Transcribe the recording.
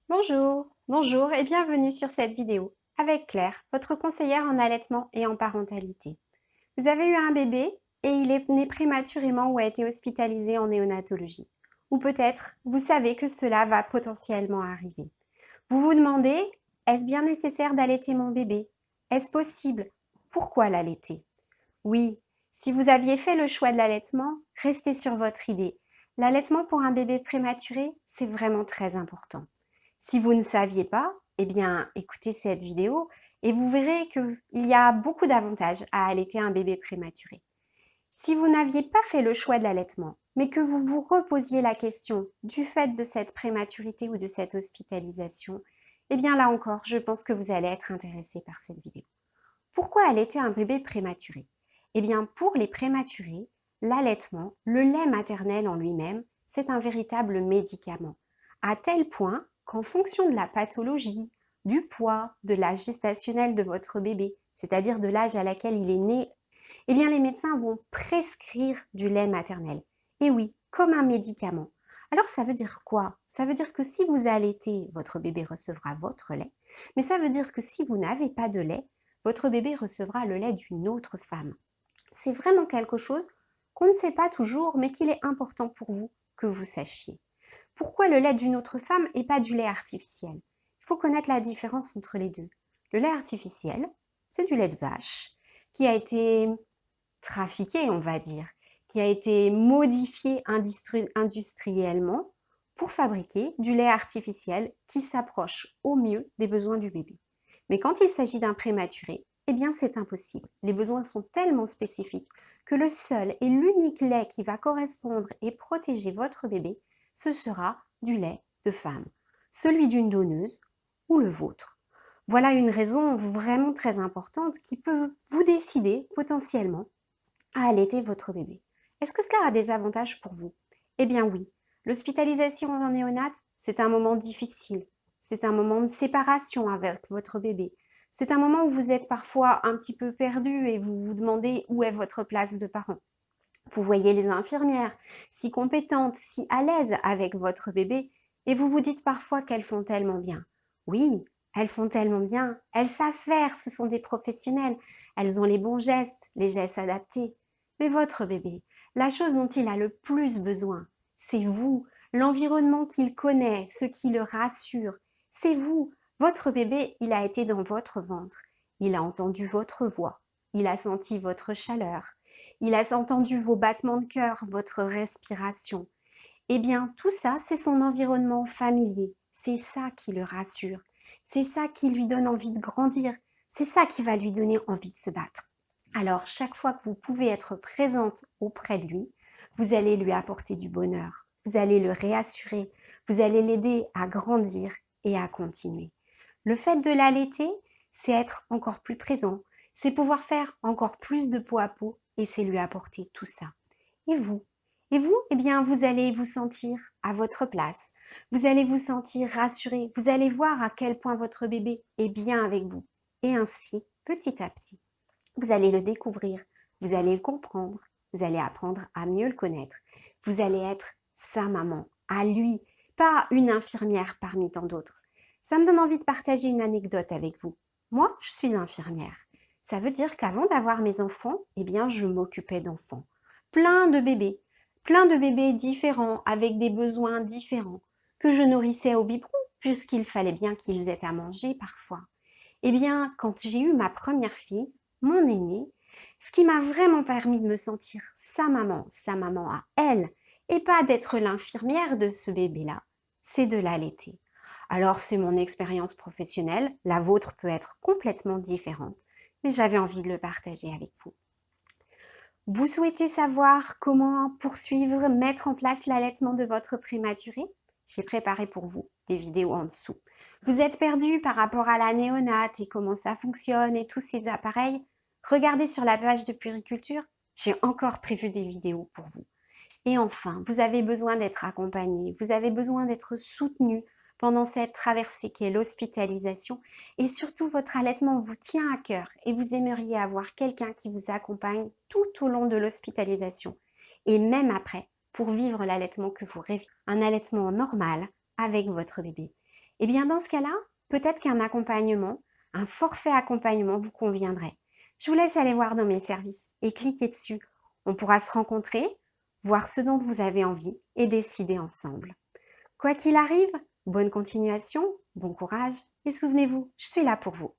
Bonjour et bienvenue sur cette vidéo avec Claire, votre conseillère en allaitement et en parentalité. Vous avez eu un bébé et il est né prématurément ou a été hospitalisé en néonatologie. Ou peut-être vous savez que cela va potentiellement arriver. Vous vous demandez, est-ce bien nécessaire d'allaiter mon bébé? Est-ce possible? Pourquoi l'allaiter? Oui, si vous aviez fait le choix de l'allaitement, restez sur votre idée. L'allaitement pour un bébé prématuré, c'est vraiment très important. Si vous ne saviez pas, eh bien, écoutez cette vidéo et vous verrez qu'il y a beaucoup d'avantages à allaiter un bébé prématuré. Si vous n'aviez pas fait le choix de l'allaitement, mais que vous vous reposiez la question du fait de cette prématurité ou de cette hospitalisation, eh bien là encore, je pense que vous allez être intéressé par cette vidéo. Pourquoi allaiter un bébé prématuré? Eh bien, pour les prématurés, l'allaitement, le lait maternel en lui-même, c'est un véritable médicament, à tel point qu'en fonction de la pathologie, du poids, de l'âge gestationnel de votre bébé, c'est-à-dire de l'âge à laquelle il est né, eh bien les médecins vont prescrire du lait maternel. Et oui, comme un médicament. Alors ça veut dire quoi? Ça veut dire que si vous allaitez, votre bébé recevra votre lait, mais ça veut dire que si vous n'avez pas de lait, votre bébé recevra le lait d'une autre femme. C'est vraiment quelque chose qu'on ne sait pas toujours, mais qu'il est important pour vous que vous sachiez. Pourquoi le lait d'une autre femme et pas du lait artificiel? Il faut connaître la différence entre les deux. Le lait artificiel, c'est du lait de vache qui a été trafiqué, on va dire, qui a été modifié industriellement pour fabriquer du lait artificiel qui s'approche au mieux des besoins du bébé. Mais quand il s'agit d'un prématuré, eh bien c'est impossible. Les besoins sont tellement spécifiques que le seul et l'unique lait qui va correspondre et protéger votre bébé, ce sera du lait de femme, celui d'une donneuse ou le vôtre. Voilà une raison vraiment très importante qui peut vous décider potentiellement à allaiter votre bébé. Est-ce que cela a des avantages pour vous? Eh bien oui, l'hospitalisation en néonat, c'est un moment difficile. C'est un moment de séparation avec votre bébé. C'est un moment où vous êtes parfois un petit peu perdu et vous vous demandez où est votre place de parent. Vous voyez les infirmières, si compétentes, si à l'aise avec votre bébé, et vous vous dites parfois qu'elles font tellement bien. Oui, elles font tellement bien, elles savent faire, ce sont des professionnels, elles ont les bons gestes, les gestes adaptés. Mais votre bébé, la chose dont il a le plus besoin, c'est vous, l'environnement qu'il connaît, ce qui le rassure. C'est vous, votre bébé, il a été dans votre ventre, il a entendu votre voix, il a senti votre chaleur. Il a entendu vos battements de cœur, votre respiration. Eh bien, tout ça, c'est son environnement familier. C'est ça qui le rassure. C'est ça qui lui donne envie de grandir. C'est ça qui va lui donner envie de se battre. Alors, chaque fois que vous pouvez être présente auprès de lui, vous allez lui apporter du bonheur. Vous allez le réassurer. Vous allez l'aider à grandir et à continuer. Le fait de l'allaiter, c'est être encore plus présent. C'est pouvoir faire encore plus de peau à peau et c'est lui apporter tout ça. Et vous? Et vous, eh bien, vous allez vous sentir à votre place. Vous allez vous sentir rassuré. Vous allez voir à quel point votre bébé est bien avec vous. Et ainsi, petit à petit, vous allez le découvrir. Vous allez le comprendre. Vous allez apprendre à mieux le connaître. Vous allez être sa maman, à lui, pas une infirmière parmi tant d'autres. Ça me donne envie de partager une anecdote avec vous. Moi, je suis infirmière. Ça veut dire qu'avant d'avoir mes enfants, eh bien, je m'occupais d'enfants. Plein de bébés différents, avec des besoins différents, que je nourrissais au biberon, puisqu'il fallait bien qu'ils aient à manger parfois. Eh bien, quand j'ai eu ma première fille, mon aînée, ce qui m'a vraiment permis de me sentir sa maman à elle, et pas d'être l'infirmière de ce bébé-là, c'est de l'allaiter. Alors, c'est mon expérience professionnelle, la vôtre peut être complètement différente, mais j'avais envie de le partager avec vous. Vous souhaitez savoir comment poursuivre, mettre en place l'allaitement de votre prématuré? J'ai préparé pour vous des vidéos en dessous. Vous êtes perdu par rapport à la néonate et comment ça fonctionne et tous ces appareils? Regardez sur la page de puériculture, j'ai encore prévu des vidéos pour vous. Et enfin, vous avez besoin d'être accompagné, vous avez besoin d'être soutenu pendant cette traversée qui est l'hospitalisation et surtout votre allaitement vous tient à cœur et vous aimeriez avoir quelqu'un qui vous accompagne tout au long de l'hospitalisation et même après pour vivre l'allaitement que vous rêvez, un allaitement normal avec votre bébé. Eh bien, dans ce cas-là, peut-être qu'un accompagnement, un forfait accompagnement vous conviendrait. Je vous laisse aller voir dans mes services et cliquer dessus. On pourra se rencontrer, voir ce dont vous avez envie et décider ensemble. Quoi qu'il arrive, bonne continuation, bon courage et souvenez-vous, je suis là pour vous.